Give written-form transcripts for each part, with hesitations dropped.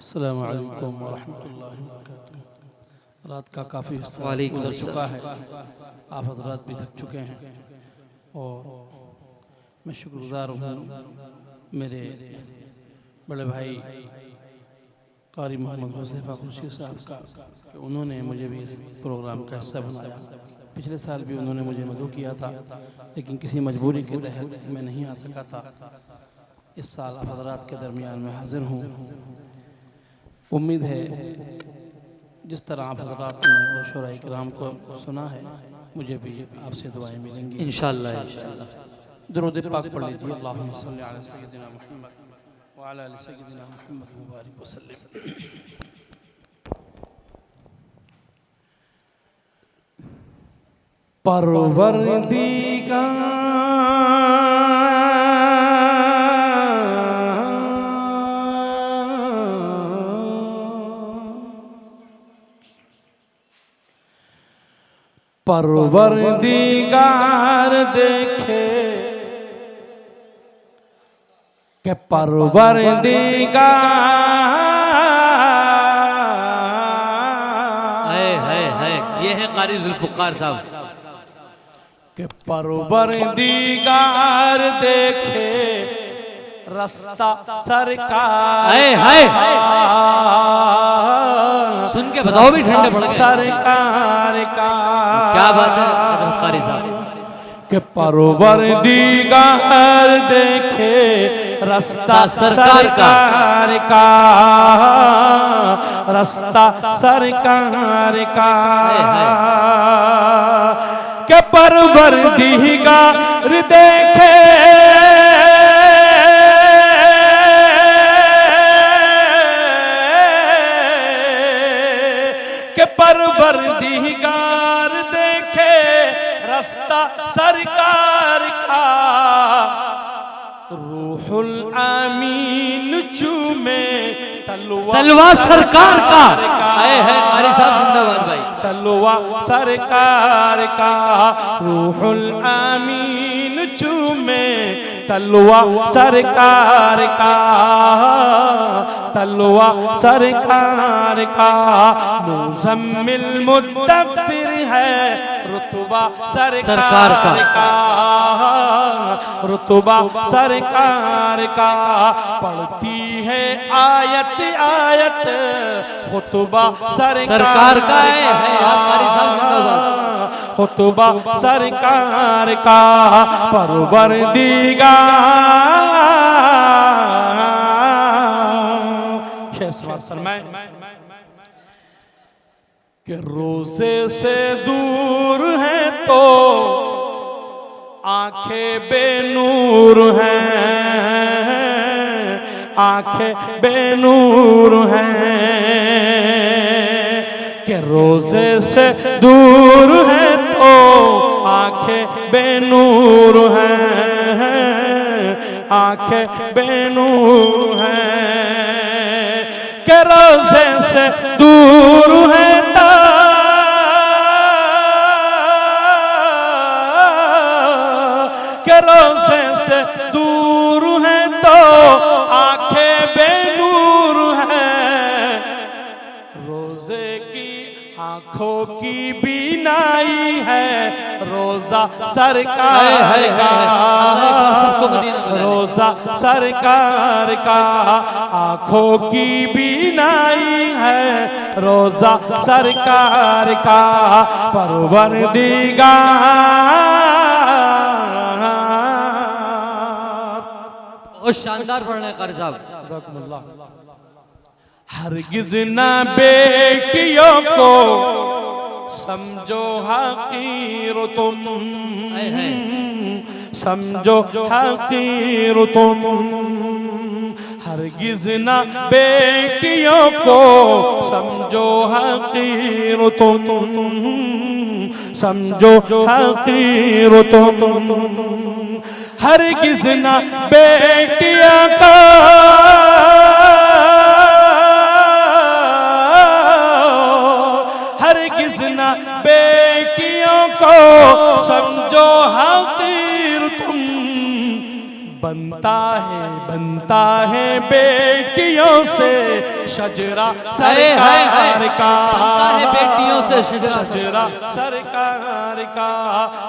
अस्सलामु अलैकुम वरहमतुल्लाहि वबरकातुहू। रात का काफ़ी हिस्सा गुजर चुका है, आप हजरात भी थक चुके हैं और मैं शुक्रगुजार हूँ मेरे बड़े भाई कारी मोहम्मद हुज़ैफ़ा खुर्शीद साहब का कि उन्होंने मुझे भी इस प्रोग्राम का हिस्सा बनाया। पिछले साल भी उन्होंने मुझे मदऊ किया था, लेकिन किसी मजबूरी के तहत मैं नहीं आ सका था। इस साल आप हजरात के दरमियान में हाजिर हूँ। उम्मीद है जिस तरह आप हजरात ने और शुराए किराम को सुना है, मुझे भी आपसे दुआएं मिलेंगी इंशाअल्लाह। दुरूद पाक पढ़ लीजिए। अल्लाहुम्मा सल्लि अला सय्यिदिना मुहम्मद व अला आलि सय्यिदिना मुहम्मद मुबारक वसल्लम। परवरदिगार देखे के परवरदिगार है ये है कारी जुल्फ़िकार साहब के परवरदिगार देखे रास्ता सरकार। सुन के बताओ भी ठंडे पड़ गए। सरकार का क्या बात है हज़रत कारी साहब के परवरदिगार देखे रास्ता सरकार का रास्ता सरकार का के परवरदिगार देखे के परवरदिगार देखे रास्ता सरकार का रूहुल आमीन चूमे तलवा सरकार का है कारी साहब जिंदाबाद भाई। तलवा सरकार का रूहुल आमीन चूमे तलवा सरकार का तलवा सरकार का मुज़म्मिल मुद्दफ़िर है रुतबा सरकार का रुतबा सरकार का पढ़ती है आयत आयत खुतबा सरकार का है खुतबा सरकार का परवरदिगार के रोज़े से दूर है तो आंखें बेनूर हैं, आंखें बेनूर हैं के रोज़े से दूर है तो आंखें बेनूर हैं, आंखें बेनूर हैं के रोज़े से दूर है के रोज़े से दूर है तो आंखें बेनूर हैं। रोज़े की आंखों की बीनाई है रोज़ा सरकार का रोज़ा सरकार का आंखों की बीनाई है रोज़ा सरकार का परवरदिगार। और शानदार पढ़ना है कारी साहब। हरगिज़ ना बेटियों को समझो हकीर तुम, समझो हकीर तुम। हरगिज़ ना बेटियों को समझो हकीर तुम, समझो हकीर तुम। हरगिज़ ना बेटियों को हरगिज़ ना बेटियों को समझो हकीर तुम। बनता है बेटियों से शजरा सरकार का, बेटियों से शजरा सरकार का,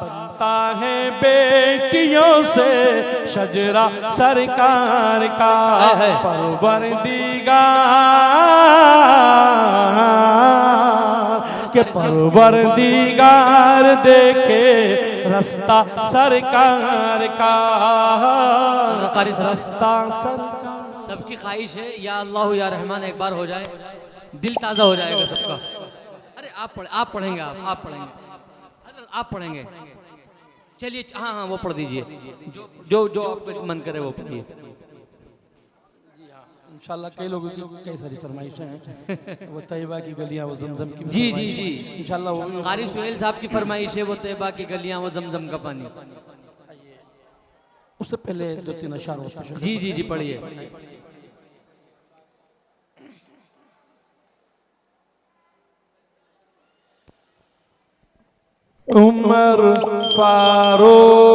बनता है बेटियों से शजरा सरकार का। परवरदिगार के परवरदिगार देखे रास्ता सरकार का, रास्ता सरकार। सबकी ख्वाहिश है या अल्लाह या रहमान एक बार हो जाए, दिल ताज़ा हो जाएगा सबका। अरे आप पढ़ेंगे, आप पढ़ेंगे, आप पढ़ेंगे। चलिए हाँ हाँ वो पढ़ दीजिए, जो जो आपको मन करे वो पढ़िए। इंशाल्लाह कई लोगों की कई सारी फरमाइशें हैं, वो तैयबा की गलियां, वो जमजम की जी जी जी, इंशाल्लाह वो कारी सुहेल साहब की फरमाइश है, वो तैयबा की गलियां, वो जमजम का पानी। उससे पहले दो तीन अशार जी जी जी पढ़िए। उमर फारूक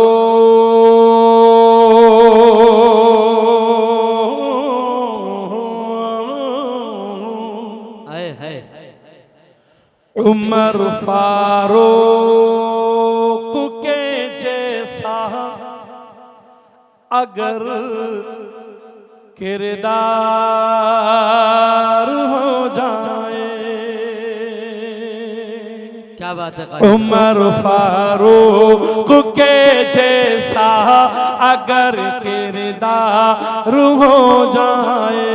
उमर फारूक के जैसा अगर किरदार हो जाए, क्या बात है। उमर फारूक के जैसा अगर किरदार हो जाए,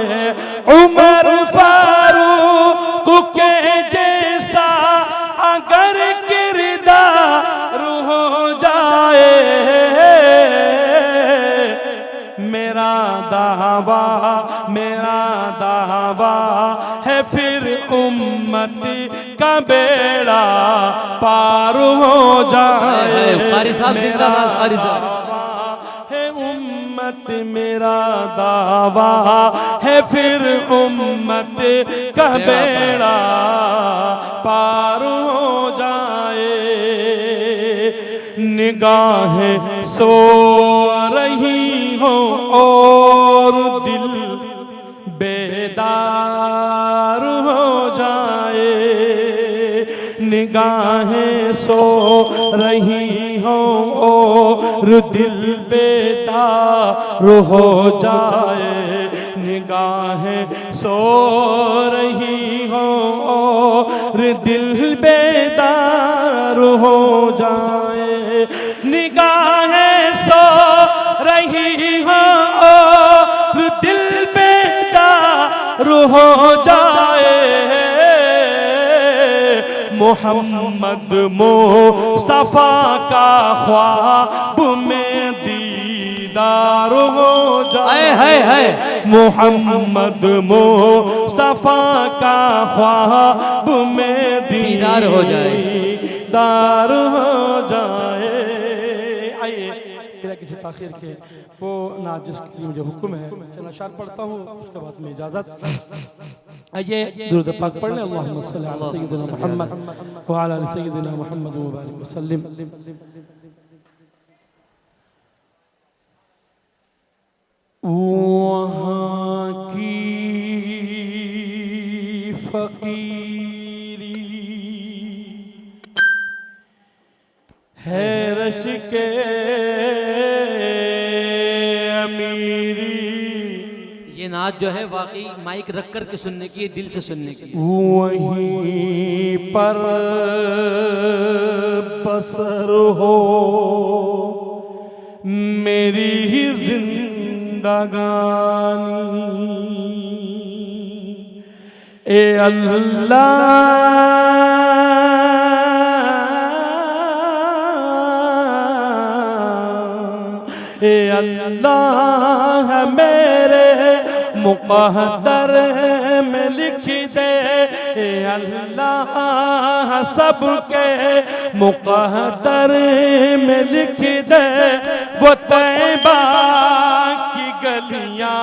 उमर फारूक के जैसा अगर किरदार हो जाए, मेरा दावा है फिर उम्मती का बेड़ा पार हो जाए। कारी साहब जिंदाबाद, कारी साहब है उम्मत, मेरा दावा है फिर उम्मत का बेड़ा पार हो जाए। निगाहें सो रही हो और दिल बेदार हो जाए, निगाहें सो रही हो और दिल बेदार हो जाए, निगाहें सो रही हो और दिल बेदार हो जाए, निगाहें सो रही हो और दिल बेदार हो जाए, मोहम्मद मुस्तफा का ख्वाब में दीदार हो जाए, मोहम्मद मुस्तफा का ख्वाब में दीदार हो जाए, दार हो जाए। आइए बिना किसी ताखीर के वो नाज जिसके लिए मुझे हुक्म है चला शार पढ़ता हूँ, उसके बाद में इजाज़त। आइए दुरूद पाक पढ़ लें। अल्लाहुम्मा सल्ली अला सय्यिदिना मुहम्मद व अला आलि सय्यिदिना मुहम्मद व बारिक वसल्लिम। वहाँ की फकीरी है रश के ये नाच जो है वाकई माइक रख कर के सुनने की, दिल से सुनने की। वहीं पर बसर हो मेरी ही जिंदगानी, ए अल्लाह, ए अल्लाह मेरे मुक़द्दर में लिख दे, ए अल्लाह सबके मुक़द्दर में लिख दे, वो तैबा की गलियां,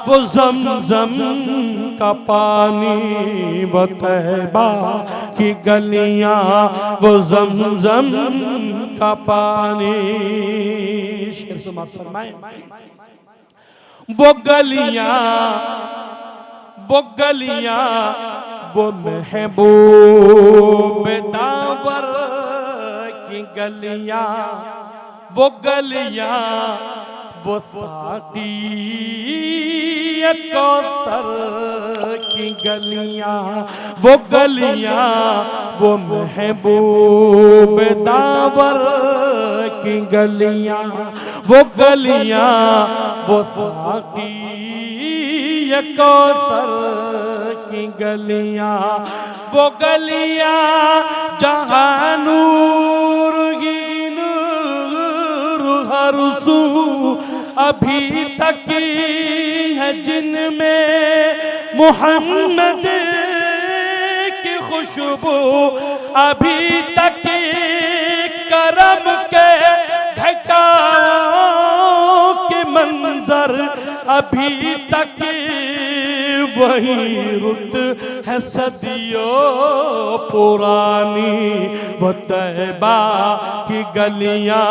वो ज़मज़म का पानी, वो तैबा की गलियां, वो ज़मज़म का पानी। शेर समाप्त फरमाएं। वो गलियां वो महबूब दावर की गलियां वो साकी कौसर की गलियां वो महबूब दावर की गलियां वो साकी कौसर की गलियां वो जहां नूर ही नूर हर सू अभी तक है जिनमें मोहम्मद की खुशबू अभी तक करम के घटाओं के मंजर अभी तक वही रुत है सदियों पुरानी वो तैबा की गलियां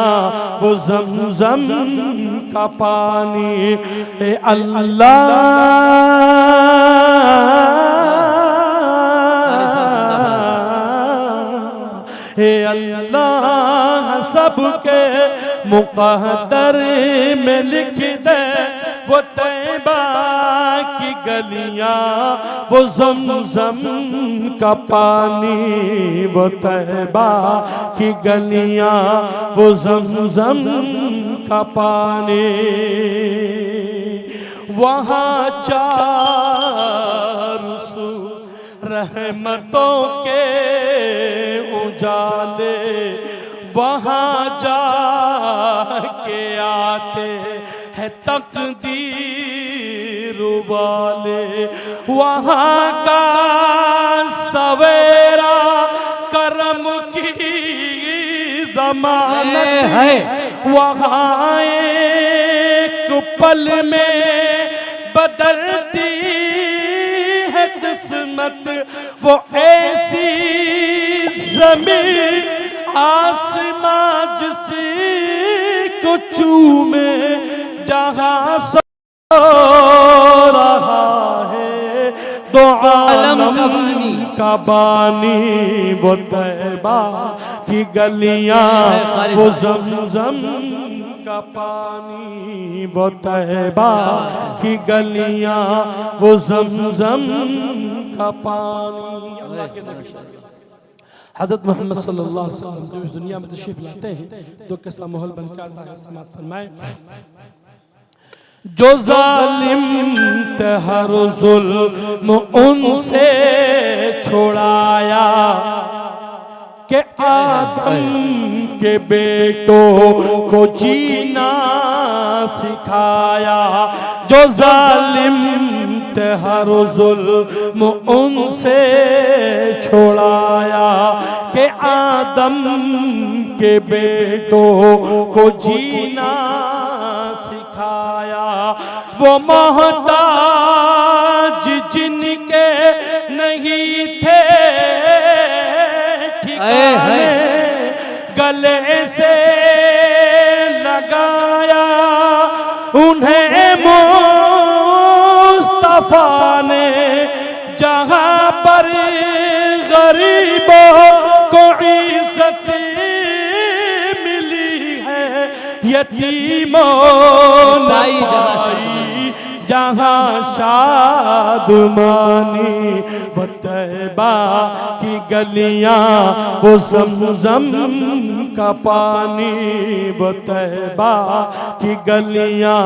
वो ज़मज़म का पानी ए अल्लाह हे अल्लाह सबके मुक़द्दर में लिख दे वो तैबा की गलियां वो ज़मज़म का पानी वो तैबा की गलियां वो ज़मज़म का पानी वहाँ चार सू रहमतों के उजाले वहाँ जाके आते हैं तकदीर वाले वहाँ का सवेरा करम की ज़मानत है वहाँ एक पल में बदलती है किस्मत वो ऐसी ज़मीन आसमां जिसी को चूमे जहां सो रहा है दो आलम का बानी वो तैबा की गलियां वो ज़मज़म का पानी वो तैबा की गलियां वो ज़मज़म का पानी अल्लाह के नबी हज़रत मोहम्मद सल्लल्लाहु अलैहि वसल्लम जो इस दुनिया में तशरीफ लाते हैं तो कैसा माहौल बनकर आता है समाअत फरमाएं जो जालिम थे हर जुल्म उनसे छुड़ाया के आदम के बेटों को जीना सिखाया जो जालिम थे हर जुल्म उनसे छुड़ाया के आदम के बेटों को जीना सिखाया वो मोहताज जिनके नहीं थे ठिकाने गले से लगाया उन्हें मुस्तफा ने जहां पर गरीबों को इज्जत मिली है यतीमों भाई जहां शादमानी वो तैबा की गलियां वो ज़मज़म का पानी वो तैबा की गलियां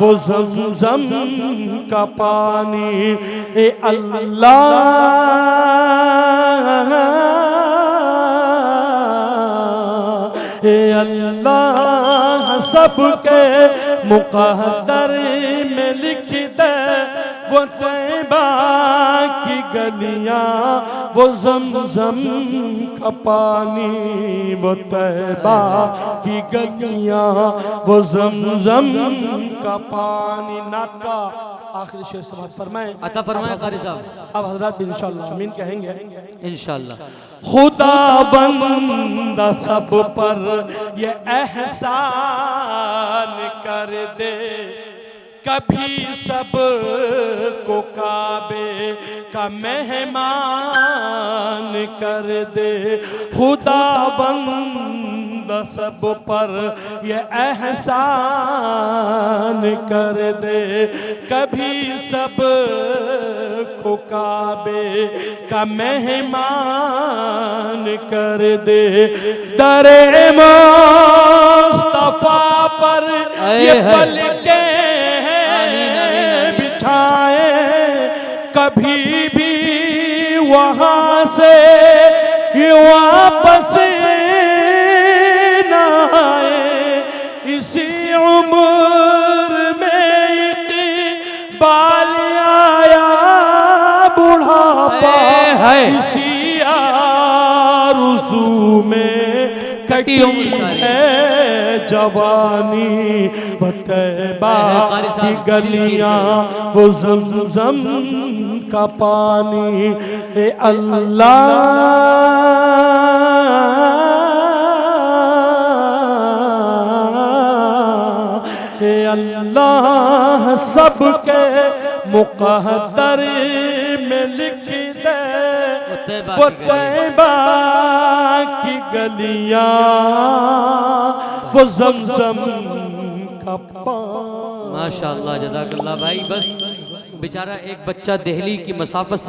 वो ज़मज़म का पानी ए अल्लाह ए अल्लाह सबके मुक़द्दर में लिख दे वो तैबा की गलियां वो ज़मज़म का पानी वो तैबा की गलियां वो ज़मज़म का पानी नात का आखिरी शेर समाअत फरमाएं अता फरमाएं कारी साहब अब हज़रात भी इंशाअल्लाह आमीन कहेंगे इंशाअल्लाह खुदा बंदा सब पर ये एहसान कर दे कभी सब को काबे का मेहमान कर दे। खुदावंद सब पर ये एहसान कर दे। कभी सब को काबे का मेहमान कर दे। दरे मुस्तफा पर ये पलके बिछाए, कभी भी वहाँ से वापस न आए। इसी उम्र में इक़बाल आया बुढ़ापा, इसी आरज़ू में कटी है जवानी। व तैबा की गलियां वो ज़मज़म का पानी। ए अल्लाह ए अल्लाह सबके मुक़द्दर में लिख दे वो तैबा की गलियां वो ज़मज़म का पानी। माशाअल्लाह, जज़ाकल्लाह भाई। बस बेचारा एक बच्चा दिल्ली की मसाफत से